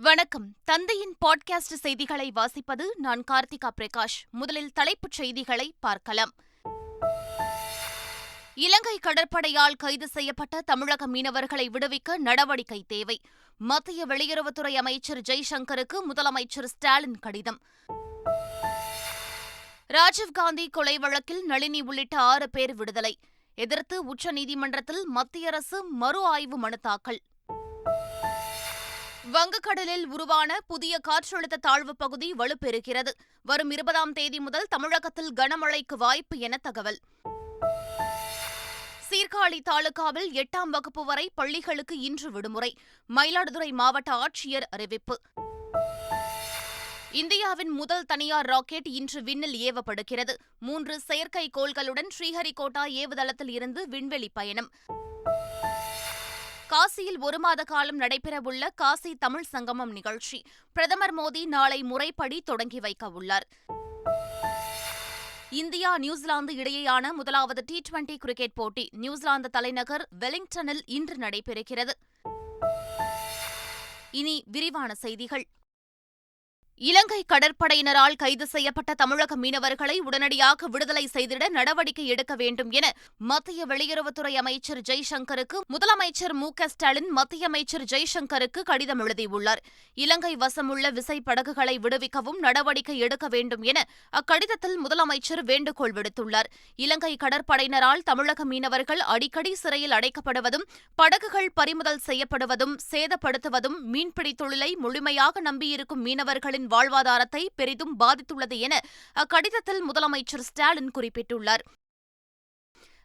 வணக்கம். தந்தையின் பாட்காஸ்ட் செய்திகளை வாசிப்பது நான் கார்த்திகா பிரகாஷ். முதலில் தலைப்புச் செய்திகளை பார்க்கலாம். இலங்கை கடற்படையால் கைது செய்யப்பட்ட தமிழக மீனவர்களை விடுவிக்க நடவடிக்கை தேவை. மத்திய வெளியுறவுத்துறை அமைச்சர் ஜெய்சங்கருக்கு முதலமைச்சர் ஸ்டாலின் கடிதம். ராஜீவ்காந்தி கொலை வழக்கில் நளினி உள்ளிட்ட 6 பேர் விடுதலை எதிர்த்து உச்சநீதிமன்றத்தில் மத்திய அரசு மறு ஆய்வு மனு தாக்கல். வங்கக்கடலில் உருவான புதிய காற்றழுத்த தாழ்வு பகுதி வலுப்பெறுகிறது. வரும் 20ஆம் தேதி முதல் தமிழகத்தில் கனமழைக்கு வாய்ப்பு என தகவல். சீர்காழி தாலுகாவில் 8ஆம் வகுப்பு வரை பள்ளிகளுக்கு இன்று விடுமுறை. மயிலாடுதுறை மாவட்ட ஆட்சியர் அறிவிப்பு. இந்தியாவின் முதல் தனியார் ராக்கெட் இன்று விண்ணில் ஏவப்படுகிறது. 3 செயற்கைக்கோள்களுடன் ஸ்ரீஹரிகோட்டா ஏவுதளத்தில் இருந்து விண்வெளி பயணம். காசியில் 1 மாத காலம் நடைபெறவுள்ள காசி தமிழ் சங்கமம் நிகழ்ச்சி பிரதமர் மோடி நாளை முறைப்படி தொடங்கி வைக்க உள்ளார். இந்தியா நியூசிலாந்து இடையேயான முதலாவது T20 கிரிக்கெட் போட்டி நியூசிலாந்து தலைநகர் வெலிங்டனில் இன்று நடைபெறுகிறது. இனி விரிவான செய்திகள். இலங்கை கடற்படையினரால் கைது செய்யப்பட்ட தமிழக மீனவர்களை உடனடியாக விடுதலை செய்திட நடவடிக்கை எடுக்க வேண்டும் என மத்திய வெளியுறவுத்துறை அமைச்சர் ஜெய்சங்கருக்கு முதலமைச்சர் ஸ்டாலின் மத்திய அமைச்சர் ஜெய்சங்கருக்கு கடிதம் எழுதியுள்ளார். இலங்கை வசமுள்ள விசைப்படகுகளை விடுவிக்கவும் நடவடிக்கை எடுக்க வேண்டும் என அக்கடிதத்தில் முதலமைச்சர் வேண்டுகோள் விடுத்துள்ளார். இலங்கை கடற்படையினரால் தமிழக மீனவர்கள் அடிக்கடி சிறையில் அடைக்கப்படுவதும் படகுகள் பறிமுதல் செய்யப்படுவதும் சேதப்படுத்துவதும் மீன்பிடி தொழிலை முழுமையாக நம்பியிருக்கும் மீனவர்களின் வாழ்வாதாரத்தை பெரிதும் பாதித்துள்ளது என அக்கடிதத்தில் முதலமைச்சர் ஸ்டாலின் குறிப்பிட்டுள்ளார்.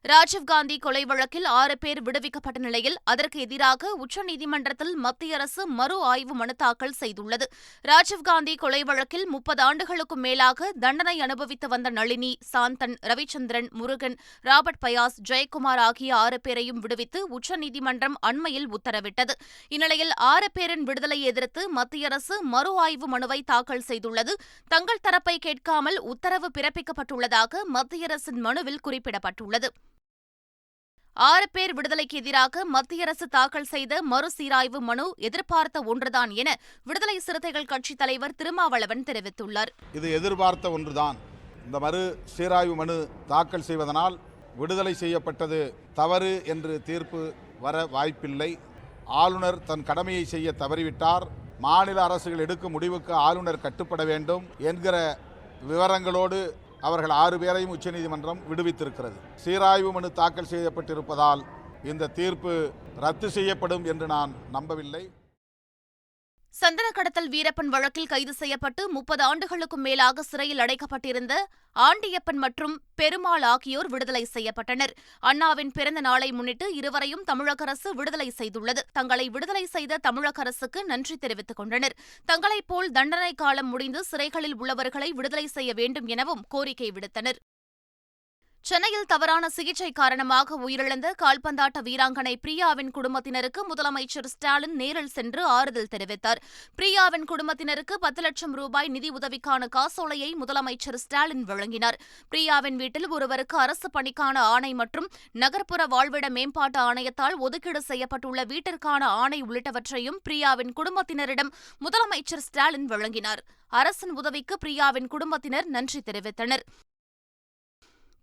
ராஜீவ்காந்தி கொலை வழக்கில் 6 பேர் விடுவிக்கப்பட்ட நிலையில் அதற்கு எதிராக உச்சநீதிமன்றத்தில் மத்திய அரசு மறு ஆய்வு மனு தாக்கல் செய்துள்ளது. ராஜீவ்காந்தி கொலை வழக்கில் 30 ஆண்டுகளுக்கும் மேலாக தண்டனை அனுபவித்து வந்த நளினி, சாந்தன், ரவிச்சந்திரன், முருகன், ராபர்ட் பயாஸ், ஜெயக்குமார் ஆகிய 6 பேரையும் விடுவித்து உச்சநீதிமன்றம் அண்மையில் உத்தரவிட்டது. இந்நிலையில் 6 பேரின் விடுதலையை எதிர்த்து மத்திய அரசு மறு ஆய்வு மனுவை தாக்கல் செய்துள்ளது. தங்கள் தரப்பை கேட்காமல் உத்தரவு பிறப்பிக்கப்பட்டுள்ளதாக மத்திய அரசின் மனுவில் குறிப்பிடப்பட்டுள்ளது. 6 பேர் விடுதலைக்கு எதிராக மத்திய அரசு தாக்கல் செய்த மறுசீராய்வு மனு எதிர்பார்த்த ஒன்றுதான் என விடுதலை சிறுத்தைகள் கட்சித் தலைவர் திருமாவளவன் தெரிவித்துள்ளார். இது எதிர்பார்த்த ஒன்றுதான். இந்த மறு சீராய்வு மனு தாக்கல் செய்வதனால் விடுதலை செய்யப்பட்டது தவறு என்று தீர்ப்பு வர வாய்ப்பில்லை. ஆளுநர் தன் கடமையை செய்ய தவறிவிட்டார். மாநில அரசுகள் எடுக்கும் முடிவுக்கு ஆளுநர் கட்டுப்பட வேண்டும் என்கிற விவரங்களோடு அவர்கள் 6 பேரையும் உச்சநீதிமன்றம் விடுவித்திருக்கிறது. சீராய்வு மனு தாக்கல் செய்யப்பட்டிருப்பதால் இந்த தீர்ப்பு ரத்து செய்யப்படும் என்று நான் நம்பவில்லை. சந்தன கடத்தல் வீரப்பன் வழக்கில் கைது செய்யப்பட்டு 30 ஆண்டுகளுக்கும் மேலாக சிறையில் அடைக்கப்பட்டிருந்த ஆண்டியப்பன் மற்றும் பெருமாள் ஆகியோர் விடுதலை செய்யப்பட்டனர். அண்ணாவின் பிறந்த நாளை முன்னிட்டு இருவரையும் தமிழக அரசு விடுதலை செய்துள்ளது. தங்களை விடுதலை செய்த தமிழக அரசுக்கு நன்றி தெரிவித்துக் கொண்டனர். தங்களைப் போல் தண்டனை காலம் முடிந்து சிறைகளில் உள்ளவர்களை விடுதலை செய்ய வேண்டும் எனவும் கோரிக்கை விடுத்தனர். சென்னையில் தவறான சிகிச்சை காரணமாக உயிரிழந்த கால்பந்தாட்ட வீராங்கனை பிரியாவின் குடும்பத்தினருக்கு முதலமைச்சர் ஸ்டாலின் நேரில் சென்று ஆறுதல் தெரிவித்தார். பிரியாவின் குடும்பத்தினருக்கு 10 லட்சம் ரூபாய் நிதி உதவிக்கான காசோலையை முதலமைச்சர் ஸ்டாலின் வழங்கினார். பிரியாவின் வீட்டில் ஒருவருக்கு அரசு பணிக்கான ஆணை மற்றும் நகர்ப்புற வாழ்விட மேம்பாட்டு ஆணையத்தால் ஒதுக்கீடு செய்யப்பட்டுள்ள வீட்டிற்கான ஆணை உள்ளிட்டவற்றையும் பிரியாவின் குடும்பத்தினரிடம் முதலமைச்சர் ஸ்டாலின் வழங்கினார். அரசின் உதவிக்கு பிரியாவின் குடும்பத்தினர் நன்றி தெரிவித்தனர்.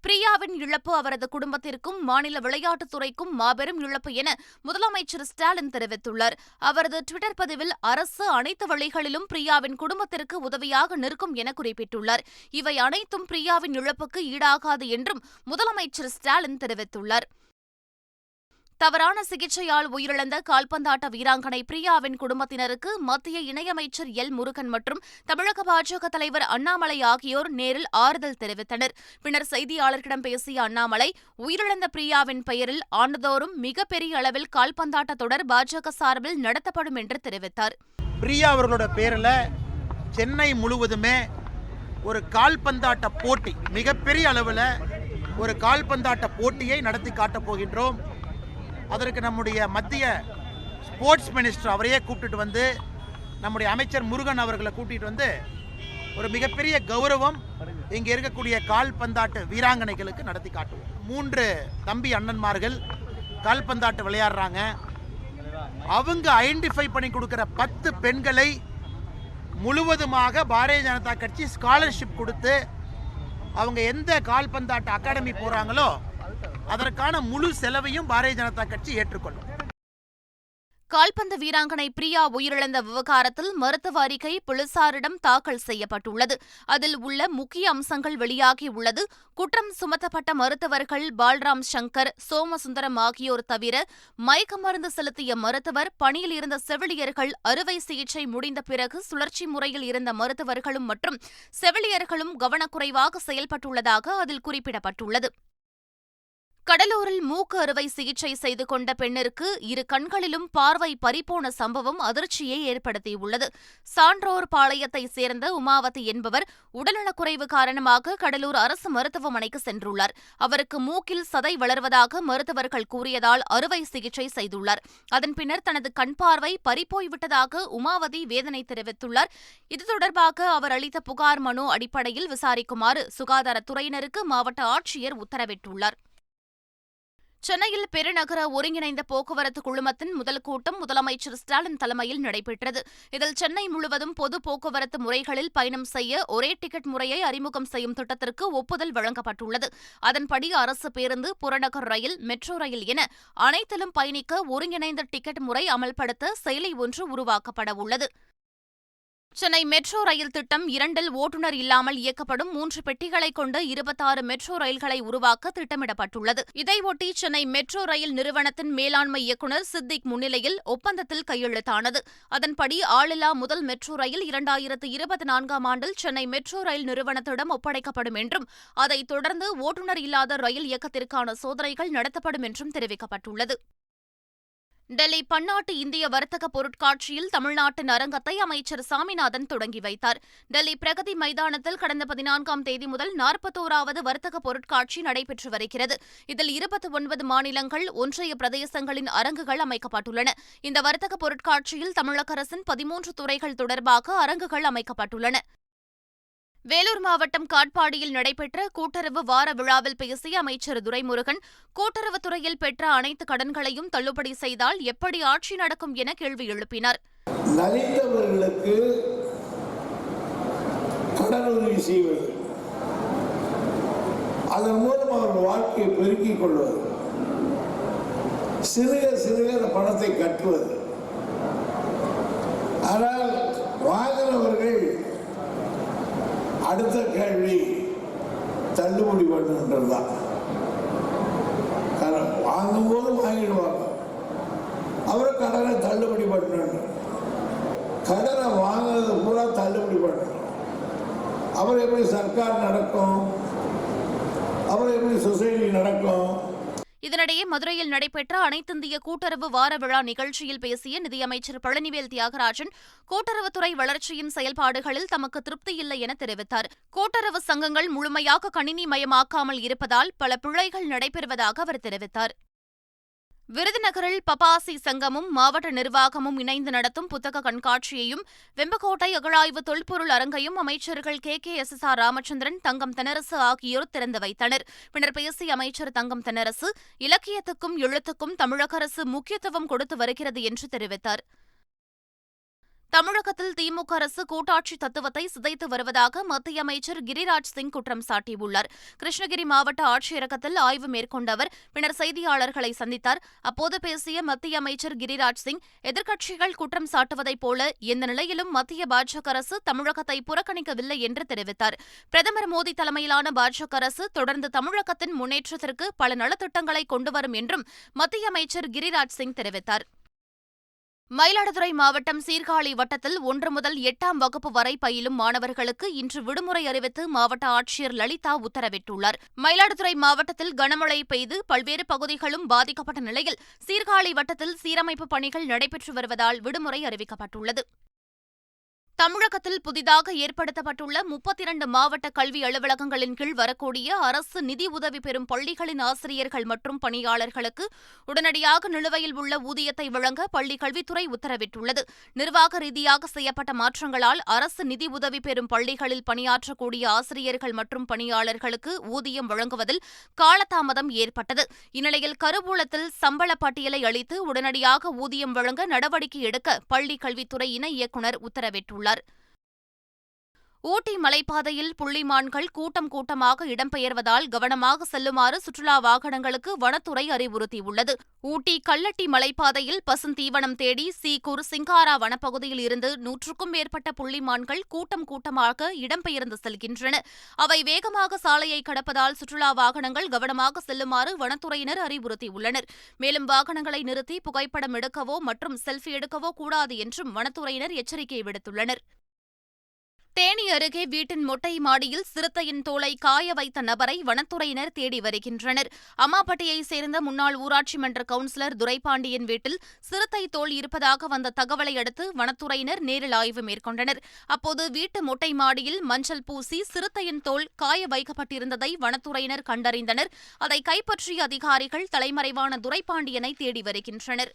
பிரியாவின் இழப்பு அவரது குடும்பத்திற்கும் மாநில விளையாட்டுத்துறைக்கும் மாபெரும் இழப்பு என முதலமைச்சர் ஸ்டாலின் தெரிவித்துள்ளார். அவரது டுவிட்டர் பதிவில் அரசு அனைத்து வழிகளிலும் பிரியாவின் குடும்பத்திற்கு உதவியாக நிற்கும் என குறிப்பிட்டுள்ளார். இவை அனைத்தும் பிரியாவின் இழப்புக்கு ஈடாகாது என்றும் முதலமைச்சர் ஸ்டாலின் தெரிவித்துள்ளார். தவறான சிகிச்சையால் உயிரிழந்த கால்பந்தாட்ட வீராங்கனை பிரியாவின் குடும்பத்தினருக்கு மத்திய இணையமைச்சர் எல் முருகன் மற்றும் தமிழக பாஜக தலைவர் அண்ணாமலை ஆகியோர் நேரில் ஆறுதல் தெரிவித்தனர். பின்னர் செய்தியாளர்களிடம் பேசிய அண்ணாமலை, உயிரிழந்த பிரியாவின் பெயரில் ஆண்டுதோறும் மிகப்பெரிய அளவில் கால்பந்தாட்ட தொடர் பாஜக சார்பில் நடத்தப்படும் என்று தெரிவித்தார். பிரியா அவர்களோட பேரில் சென்னை முழுவதுமே ஒரு கால்பந்தாட்ட போட்டி, மிகப்பெரிய அளவில் ஒரு கால்பந்தாட்ட போட்டியை நடத்தி காட்டப் போகின்றோம். அதற்கு நம்முடைய மத்திய ஸ்போர்ட்ஸ் மினிஸ்டர் அவரையே கூப்பிட்டு வந்து, நம்முடைய அமைச்சர் முருகன் அவர்களை கூட்டிகிட்டு வந்து ஒரு மிகப்பெரிய கௌரவம் இங்கே இருக்கக்கூடிய கால்பந்தாட்டு வீராங்கனைகளுக்கு நடத்தி காட்டுவோம். 3 தம்பி அண்ணன்மார்கள் கால்பந்தாட்டு விளையாடுறாங்க. அவங்க ஐடென்டிஃபை பண்ணி கொடுக்கிற 10 பெண்களை முழுவதுமாக பாரதிய ஜனதா கட்சி ஸ்காலர்ஷிப் கொடுத்து அவங்க எந்த கால்பந்தாட்ட அகாடமி போறாங்களோ அதற்கான முழு செலவையும் பாரதிய ஜனதா கட்சி ஏற்றுக்கொள்ளும். கால்பந்து வீராங்கனை பிரியா உயிரிழந்த விவகாரத்தில் மருத்துவ அறிக்கை போலீசாரிடம் தாக்கல் செய்யப்பட்டுள்ளது. அதில் உள்ள முக்கிய அம்சங்கள் வெளியாகியுள்ளது. குற்றம் சுமத்தப்பட்ட மருத்துவர்கள் பால்ராம் சங்கர், சோமசுந்தரம் ஆகியோர் தவிர மயக்க மருந்து செலுத்திய மருத்துவர், பணியில் இருந்த செவிலியர்கள், அறுவை சிகிச்சை முடிந்த பிறகு சுழற்சி முறையில் இருந்த மருத்துவர்களும் மற்றும் செவிலியர்களும் கவனக்குறைவாக செயல்பட்டுள்ளதாக அதில் குறிப்பிடப்பட்டுள்ளது. கடலூரில் மூக்கு அறுவை சிகிச்சை செய்து கொண்ட பெண்ணிற்கு 2 கண்களிலும் பார்வை பறிபோன சம்பவம் அதிர்ச்சியை ஏற்படுத்தியுள்ளது. சான்றோர் பாளையத்தைச் சேர்ந்த உமாவதி என்பவர் உடல்நலக்குறைவு காரணமாக கடலூர் அரசு மருத்துவமனைக்கு சென்றுள்ளார். அவருக்கு மூக்கில் சதை வளர்வதாக மருத்துவர்கள் கூறியதால் அறுவை சிகிச்சை செய்துள்ளார். அதன் பின்னர் தனது கண் பார்வை பறிபோய்விட்டதாக உமாவதி வேதனை தெரிவித்துள்ளார். இது தொடர்பாக அவர் அளித்த புகார் மனு அடிப்படையில் விசாரிக்குமாறு சுகாதாரத்துறையினருக்கு மாவட்ட ஆட்சியர் உத்தரவிட்டுள்ளார். சென்னையில் பெருநகர ஒருங்கிணைந்த போக்குவரத்து குழுமத்தின் முதல் கூட்டம் முதலமைச்சர் ஸ்டாலின் தலைமையில் நடைபெற்றது. இதில் சென்னை முழுவதும் பொது போக்குவரத்து முறைகளில் பயணம் செய்ய ஒரே டிக்கெட் முறையை அறிமுகம் செய்யும் திட்டத்திற்கு ஒப்புதல் வழங்கப்பட்டுள்ளது. அதன்படி அரசு பேருந்து, புறநகர் ரயில், மெட்ரோ ரயில் என அனைத்திலும் பயணிக்க ஒருங்கிணைந்த டிக்கெட் முறை அமல்படுத்த செயலி ஒன்று உருவாக்கப்பட உள்ளது. சென்னை மெட்ரோ ரயில் திட்டம் 2இல் ஓட்டுநர் இல்லாமல் இயக்கப்படும் 3 பெட்டிகளை கொண்ட 26 மெட்ரோ ரயில்களை உருவாக்க திட்டமிடப்பட்டுள்ளது. இதையொட்டி சென்னை மெட்ரோ ரயில் நிறுவனத்தின் மேலாண்மை இயக்குநர் சித்திக் முன்னிலையில் ஒப்பந்தத்தில் கையெழுத்தானது. அதன்படி ஆளில்லா முதல் மெட்ரோ ரயில் 2024ஆம் ஆண்டில் சென்னை மெட்ரோ ரயில் நிறுவனத்திடம் ஒப்படைக்கப்படும் என்றும் அதைத் தொடர்ந்து ஓட்டுநர் இல்லாத ரயில் இயக்கத்திற்கான சோதனைகள் நடத்தப்படும் என்றும் தெரிவிக்கப்பட்டுள்ளது. டெல்லி பன்னாட்டு இந்திய வர்த்தக பொருட்காட்சியில் தமிழ்நாட்டின் அரங்கத்தை அமைச்சர் சாமிநாதன் தொடங்கி வைத்தார். டெல்லி பிரகதி மைதானத்தில் கடந்த 14ஆம் தேதி முதல் 41வது வர்த்தக பொருட்காட்சி நடைபெற்று வருகிறது. இதில் 29 மாநிலங்கள், ஒன்றிய பிரதேசங்களின் அரங்குகள் அமைக்கப்பட்டுள்ளன. இந்த வர்த்தக பொருட்காட்சியில் தமிழக அரசின் 13 துறைகள் தொடர்பாக அரங்குகள் அமைக்கப்பட்டுள்ளன. வேலூர் மாவட்டம் காட்பாடியில் நடைபெற்ற கூட்டுறவு வார விழாவில் பேசிய அமைச்சர் துரைமுருகன், கூட்டுறவுத்துறையில் பெற்ற அனைத்து கடன்களையும் தள்ளுபடி செய்தால் எப்படி ஆட்சி நடக்கும் என கேள்வி எழுப்பினார். நலிந்தவர்களுக்கு கடனுதவி செய்வது, அதன் மூலம் அவர்கள் வாழ்க்கையை பெருக்கிக் கொள்வது, சிறுக சிறுக அந்த பணத்தை கட்டுவது. ஆனால் வாங்கினவர்கள் அடுத்த கேள்வி தள்ளுபடி பண்ணுன்றதுதான். வாங்கும்போது வாங்கிடுவாங்க, அவரை கடனை தள்ளுபடி பண்ணணும். கடனை வாங்கினது பூரா தள்ளுபடி பண்ணணும். அவர் எப்படி சர்க்கார் நடக்கும், அவர் எப்படி சொசைட்டி நடக்கும்? இதனிடையே மதுரையில் நடைபெற்ற அனைத்திந்திய கூட்டுறவு வார விழா நிகழ்ச்சியில் பேசிய நிதியமைச்சர் பழனிவேல் தியாகராஜன், கூட்டுறவுத்துறை வளர்ச்சியின் செயல்பாடுகளில் தமக்கு திருப்தியில்லை என தெரிவித்தார். கூட்டுறவு சங்கங்கள் முழுமையாக கணினி மயமாக்காமல் இருப்பதால் பல பிழைகள் நடைபெறுவதாக அவர் தெரிவித்தார். விருதுநகரில் பபாசி சங்கமும் மாவட்ட நிர்வாகமும் இணைந்து நடத்தும் புத்தக கண்காட்சியையும், வெம்பக்கோட்டை அகழாய்வு தொல்பொருள் அரங்கையும் அமைச்சர்கள் KKSSR ராமச்சந்திரன், தங்கம் தென்னரசு ஆகியோர் திறந்து வைத்தனர். பின்னர் பேசிய அமைச்சர் தங்கம் தென்னரசு, இலக்கியத்துக்கும் எழுத்துக்கும் தமிழக அரசு முக்கியத்துவம் கொடுத்து வருகிறது என்று தெரிவித்தார். தமிழகத்தில் திமுக அரசு கூட்டாட்சி தத்துவத்தை சிதைத்து வருவதாக மத்திய அமைச்சர் கிரிராஜ் சிங் குற்றம் சாட்டியுள்ளார். கிருஷ்ணகிரி மாவட்ட ஆட்சியரகத்தில் ஆய்வு மேற்கொண்ட அவர் பின்னர் செய்தியாளர்களை சந்தித்தார். அப்போது பேசிய மத்திய அமைச்சர் கிரிராஜ் சிங், எதிர்க்கட்சிகள் குற்றம் சாட்டுவதைப் போல எந்த நிலையிலும் மத்திய பாஜக அரசு தமிழகத்தை புறக்கணிக்கவில்லை என்று தெரிவித்தார். பிரதமர் மோடி தலைமையிலான பாஜக அரசு தொடர்ந்து தமிழகத்தின் முன்னேற்றத்திற்கு பல நலத்திட்டங்களை கொண்டுவரும் என்றும் மத்திய அமைச்சர் கிரிராஜ் சிங் தெரிவித்தார். மயிலாடுதுறை மாவட்டம் சீர்காழி வட்டத்தில் 1 முதல் 8ஆம் வகுப்பு வரை பயிலும் மாணவர்களுக்கு இன்று விடுமுறை அறிவித்து மாவட்ட ஆட்சியர் லலிதா உத்தரவிட்டுள்ளார். மயிலாடுதுறை மாவட்டத்தில் கனமழை பெய்து பல்வேறு பகுதிகளும் பாதிக்கப்பட்ட நிலையில் சீர்காழி வட்டத்தில் சீரமைப்பு பணிகள் நடைபெற்று வருவதால் விடுமுறை அறிவிக்கப்பட்டுள்ளது. தமிழகத்தில் புதிதாக ஏற்படுத்தப்பட்டுள்ள 32 மாவட்ட கல்வி அலுவலகங்களின் கீழ் வரக்கூடிய அரசு நிதி உதவி பெறும் பள்ளிகளின் ஆசிரியர்கள் மற்றும் பணியாளர்களுக்கு உடனடியாக நிலுவையில் உள்ள ஊதியத்தை வழங்க பள்ளிக் கல்வித்துறை உத்தரவிட்டுள்ளது. நிர்வாக ரீதியாக செய்யப்பட்ட மாற்றங்களால் அரசு நிதி உதவி பெறும் பள்ளிகளில் பணியாற்றக்கூடிய ஆசிரியர்கள் மற்றும் பணியாளர்களுக்கு ஊதியம் வழங்குவதில் காலதாமதம் ஏற்பட்டது. இந்நிலையில் கருவூலத்தில் சம்பள பட்டியலை அளித்து உடனடியாக ஊதியம் வழங்க நடவடிக்கை எடுக்க பள்ளிக் கல்வித்துறை இணை இயக்குநர் உத்தரவிட்டுள்ளார். ஊட்டி மலைப்பாதையில் புள்ளிமான்கள் கூட்டமாக இடம்பெயர்வதால் கவனமாக செல்லுமாறு சுற்றுலா வாகனங்களுக்கு வனத்துறை அறிவுறுத்தியுள்ளது. ஊட்டி கல்லட்டி மலைப்பாதையில் பசுந்தீவனம் தேடி சீக்கூர் சிங்காரா வனப்பகுதியில் இருந்து 100க்கும் மேற்பட்ட புள்ளிமான்கள் கூட்டமாக இடம்பெயர்ந்து செல்கின்றன. அவை வேகமாக சாலையை கடப்பதால் சுற்றுலா வாகனங்கள் கவனமாக செல்லுமாறு வனத்துறையினர் அறிவுறுத்தியுள்ளனர். மேலும் வாகனங்களை நிறுத்தி புகைப்படம் எடுக்கவோ மற்றும் செல்ஃபி எடுக்கவோ கூடாது என்றும் வனத்துறையினர் எச்சரிக்கை விடுத்துள்ளனர். தேனி அருகே வீட்டின் மொட்டை மாடியில் சிறுத்தையின் தோலை காய வைத்த நபரை வனத்துறையினர் தேடி வருகின்றனர். அம்மாப்பட்டியைச் சேர்ந்த முன்னாள் ஊராட்சி மன்ற கவுன்சிலர் துரைபாண்டியன் வீட்டில் சிறுத்தை தோல் இருப்பதாக வந்த தகவலை அடுத்து வனத்துறையினர் நேரில் ஆய்வு மேற்கொண்டனர். அப்போது வீட்டு மொட்டை மாடியில் மஞ்சள் பூசி சிறுத்தையின் தோல் காய வைக்கப்பட்டிருந்ததை வனத்துறையினர் கண்டறிந்தனர். அதை கைப்பற்றிய அதிகாரிகள் தலைமறைவான துரைபாண்டியனை தேடி வருகின்றனர்.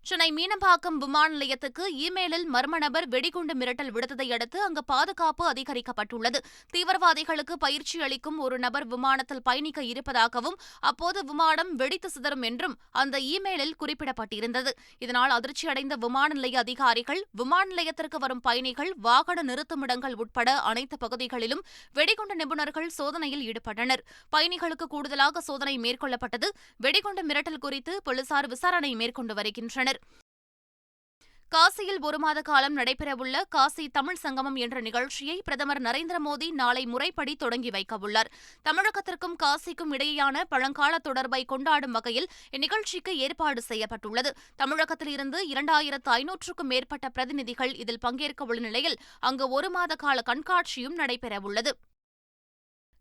சென்னை மீனம்பாக்கம் விமான நிலையத்துக்கு இமெயிலில் மர்ம நபர் வெடிகுண்டு மிரட்டல் விடுத்ததை அடுத்து அங்கு பாதுகாப்பு அதிகரிக்கப்பட்டுள்ளது. தீவிரவாதிகளுக்கு பயிற்சி அளிக்கும் ஒரு நபர் விமானத்தில் பயணிக்க இருப்பதாகவும் அப்போது விமானம் வெடித்து சிதறும் என்றும் அந்த இமெயிலில் குறிப்பிடப்பட்டிருந்தது. இதனால் அதிர்ச்சியடைந்த விமான நிலைய அதிகாரிகள் விமான நிலையத்திற்கு வரும் பயணிகள் வாகன நிறுத்துமிடங்கள் உட்பட அனைத்து பகுதிகளிலும் வெடிகுண்டு நிபுணர்கள் சோதனையில் ஈடுபட்டனர். பயணிகளுக்கு கூடுதலாக சோதனை மேற்கொள்ளப்பட்டது. வெடிகுண்டு மிரட்டல் குறித்து போலீசார் விசாரணை மேற்கொண்டு வருகின்றனர். காசியில் 1 மாத காலம் நடைபெறவுள்ள காசி தமிழ் சங்கமம் என்ற நிகழ்ச்சியை பிரதமர் நரேந்திர மோடி நாளை முறைப்படி தொடங்கி வைக்கவுள்ளார். தமிழகத்திற்கும் காசிக்கும் இடையேயான பழங்கால தொடர்பை கொண்டாடும் வகையில் இந்நிகழ்ச்சிக்கு ஏற்பாடு செய்யப்பட்டுள்ளது. தமிழகத்தில் இருந்து 2500க்கும் மேற்பட்ட பிரதிநிதிகள் இதில் பங்கேற்கவுள்ள நிலையில் அங்கு 1 மாத கால கண்காட்சியும் நடைபெறவுள்ளது.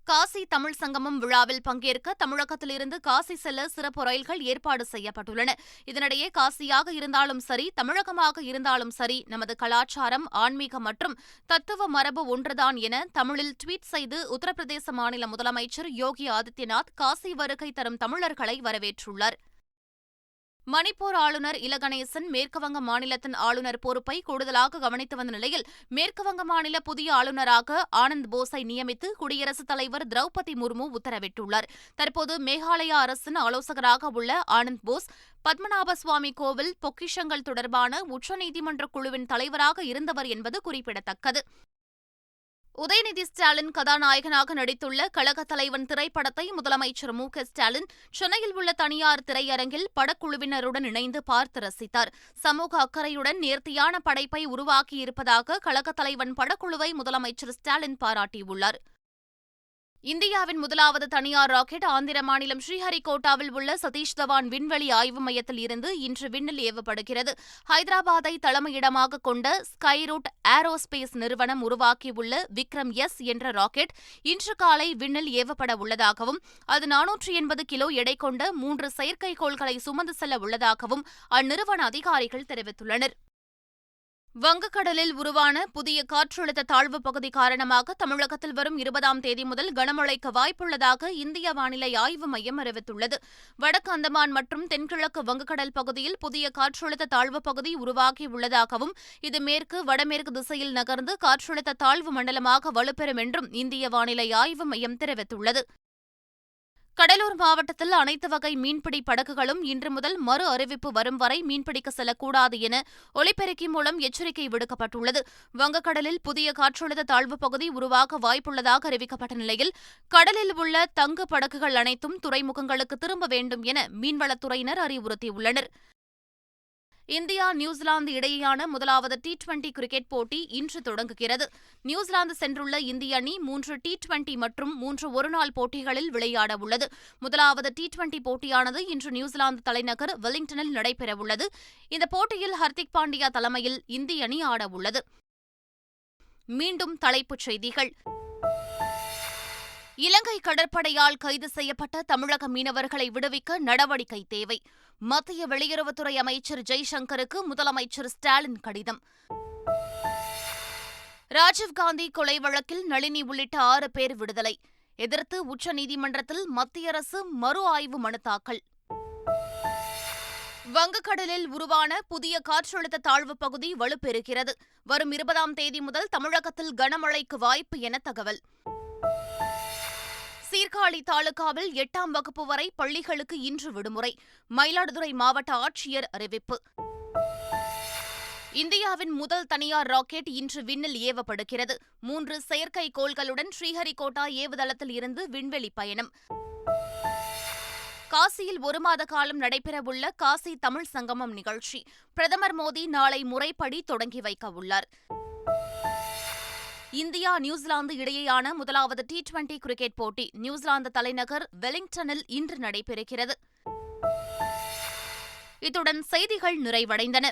காசி தமிழ் சங்கமம் விழாவில் பங்கேற்க தமிழகத்திலிருந்து காசி செல்ல சிறப்பு ரயில்கள் ஏற்பாடு செய்யப்பட்டுள்ளன. இதனிடையே காசியாக இருந்தாலும் சரி, தமிழகமாக இருந்தாலும் சரி, நமது கலாச்சாரம், ஆன்மீகம் மற்றும் தத்துவ மரபு ஒன்றுதான் என தமிழில் ட்வீட் செய்து உத்தரப்பிரதேச மாநில முதலமைச்சர் யோகி ஆதித்யநாத் காசி வருகை தரும் தமிழர்களை வரவேற்றுள்ளார். மணிப்பூர் ஆளுநர் இலகணேசன் மேற்குவங்க மாநிலத்தின் ஆளுநர் பொறுப்பை கூடுதலாக கவனித்து வந்த நிலையில் மேற்குவங்க மாநில புதிய ஆளுநராக ஆனந்த் போஸை நியமித்து குடியரசுத் தலைவர் திரௌபதி முர்மு உத்தரவிட்டுள்ளார். தற்போது மேகாலயா அரசின் ஆலோசகராக உள்ள ஆனந்த் போஸ் பத்மநாப சுவாமி கோவில் பொக்கிஷங்கள் தொடர்பான உச்சநீதிமன்ற குழுவின் தலைவராக இருந்தவர் என்பது குறிப்பிடத்தக்கது. உதயநிதி ஸ்டாலின் கதாநாயகனாக நடித்துள்ள கழகத் தலைவன் திரைப்படத்தை முதலமைச்சர் மு.க.ஸ்டாலின் சென்னையில் உள்ள தனியார் திரையரங்கில் படக்குழுவினருடன் இணைந்து பார்த்து ரசித்தார். சமூக அக்கறையுடன் நேர்த்தியான படைப்பை உருவாக்கியிருப்பதாக கழகத் தலைவன் படக்குழுவை முதலமைச்சர் ஸ்டாலின் பாராட்டியுள்ளார். இந்தியாவின் முதலாவது தனியார் ராக்கெட் ஆந்திர மாநிலம் ஸ்ரீஹரிகோட்டாவில் உள்ள சதீஷ் தவான் விண்வெளி ஆய்வு மையத்தில் இருந்து இன்று விண்ணில் ஏவப்படுகிறது. ஹைதராபாத்தை தலைமையிடமாக கொண்ட ஸ்கைரூட் ஏரோஸ்பேஸ் நிறுவனம் உருவாக்கியுள்ள விக்ரம் எஸ் என்ற ராக்கெட் இன்று காலை விண்ணில் ஏவப்பட உள்ளதாகவும் அது 480 கிலோ எடை கொண்ட 3 செயற்கைக்கோள்களை சுமந்து செல்ல உள்ளதாகவும் அந்நிறுவன அதிகாரிகள் தெரிவித்துள்ளனர். வங்கக்கடலில் உருவான புதிய காற்றழுத்த தாழ்வு பகுதி காரணமாக தமிழகத்தில் வரும் 20ஆம் தேதி முதல் கனமழைக்கு வாய்ப்புள்ளதாக இந்திய வானிலை ஆய்வு மையம் அறிவித்துள்ளது. வடக்கு அந்தமான் மற்றும் தென்கிழக்கு வங்கக்கடல் பகுதியில் புதிய காற்றழுத்த தாழ்வு பகுதி உருவாகியுள்ளதாகவும் இது மேற்கு வடமேற்கு திசையில் நகர்ந்து காற்றழுத்த தாழ்வு மண்டலமாக வலுப்பெறும் என்றும் இந்திய வானிலை ஆய்வு மையம் தெரிவித்துள்ளது. கடலூர் மாவட்டத்தில் அனைத்து வகை மீன்பிடி படகுகளும் இன்று முதல் மறு அறிவிப்பு வரும் வரை மீன்பிடிக்க செல்லக்கூடாது என ஒலிபெருக்கி மூலம் எச்சரிக்கை விடுக்கப்பட்டுள்ளது. வங்கக்கடலில் புதிய காற்றழுத்த தாழ்வு பகுதி உருவாக வாய்ப்புள்ளதாக அறிவிக்கப்பட்ட நிலையில் கடலில் உள்ள தங்கு படகுகள் அனைத்தும் துறைமுகங்களுக்கு திரும்ப வேண்டும் என மீன்வளத்துறையினர் அறிவுறுத்தியுள்ளனர். இந்தியா நியூசிலாந்து இடையேயான முதலாவது டி20 கிரிக்கெட் போட்டி இன்று தொடங்குகிறது. நியூசிலாந்து சென்றுள்ள இந்திய அணி 3 டி20 மற்றும் 3 ஒருநாள் போட்டிகளில் விளையாட உள்ளது. முதலாவது டி20 போட்டியானது இன்று நியூசிலாந்து தலைநகர் வெலிங்டனில் நடைபெறவுள்ளது. இந்த போட்டியில் ஹர்திக் பாண்டியா தலைமையில் இந்திய அணி ஆட உள்ளது. மீண்டும் தலைப்புச் செய்திகள். இலங்கை கடற்படையால் கைது செய்யப்பட்ட தமிழக மீனவர்களை விடுவிக்க நடவடிக்கை தேவை. மத்திய வெளியுறவுத்துறை அமைச்சர் ஜெய்சங்கருக்கு முதலமைச்சர் ஸ்டாலின் கடிதம். ராஜீவ்காந்தி கொலை வழக்கில் நளினி உள்ளிட்ட 6 பேர் விடுதலை. எதிர்த்து உச்சநீதிமன்றத்தில் மத்திய அரசு மறு ஆய்வு மனு தாக்கல். வங்கக்கடலில் உருவான புதிய காற்றழுத்த தாழ்வு பகுதி வலுப்பெறுகிறது. வரும் 20ஆம் தேதி முதல் தமிழகத்தில் கனமழைக்கு வாய்ப்பு என தகவல். சீர்காழி தாலுகாவில் 8ஆம் வகுப்பு வரை பள்ளிகளுக்கு இன்று விடுமுறை. மயிலாடுதுறை மாவட்ட ஆட்சியர் அறிவிப்பு. இந்தியாவின் முதல் தனியார் ராக்கெட் இன்று விண்ணில் ஏவப்படுகிறது. 3 செயற்கைக்கோள்களுடன் ஸ்ரீஹரிகோட்டா ஏவுதளத்தில் இருந்து விண்வெளி பயணம். காசியில் 1 மாத காலம் நடைபெறவுள்ள காசி தமிழ் சங்கமம் நிகழ்ச்சி பிரதமர் மோடி நாளை முறைப்படி தொடங்கி வைக்க உள்ளார். இந்தியா நியூசிலாந்து இடையேயான முதலாவது T20 கிரிக்கெட் போட்டி நியூசிலாந்து தலைநகர் வெலிங்டனில் இன்று நடைபெறுகிறது. இத்துடன் செய்திகள் நிறைவடைந்தன.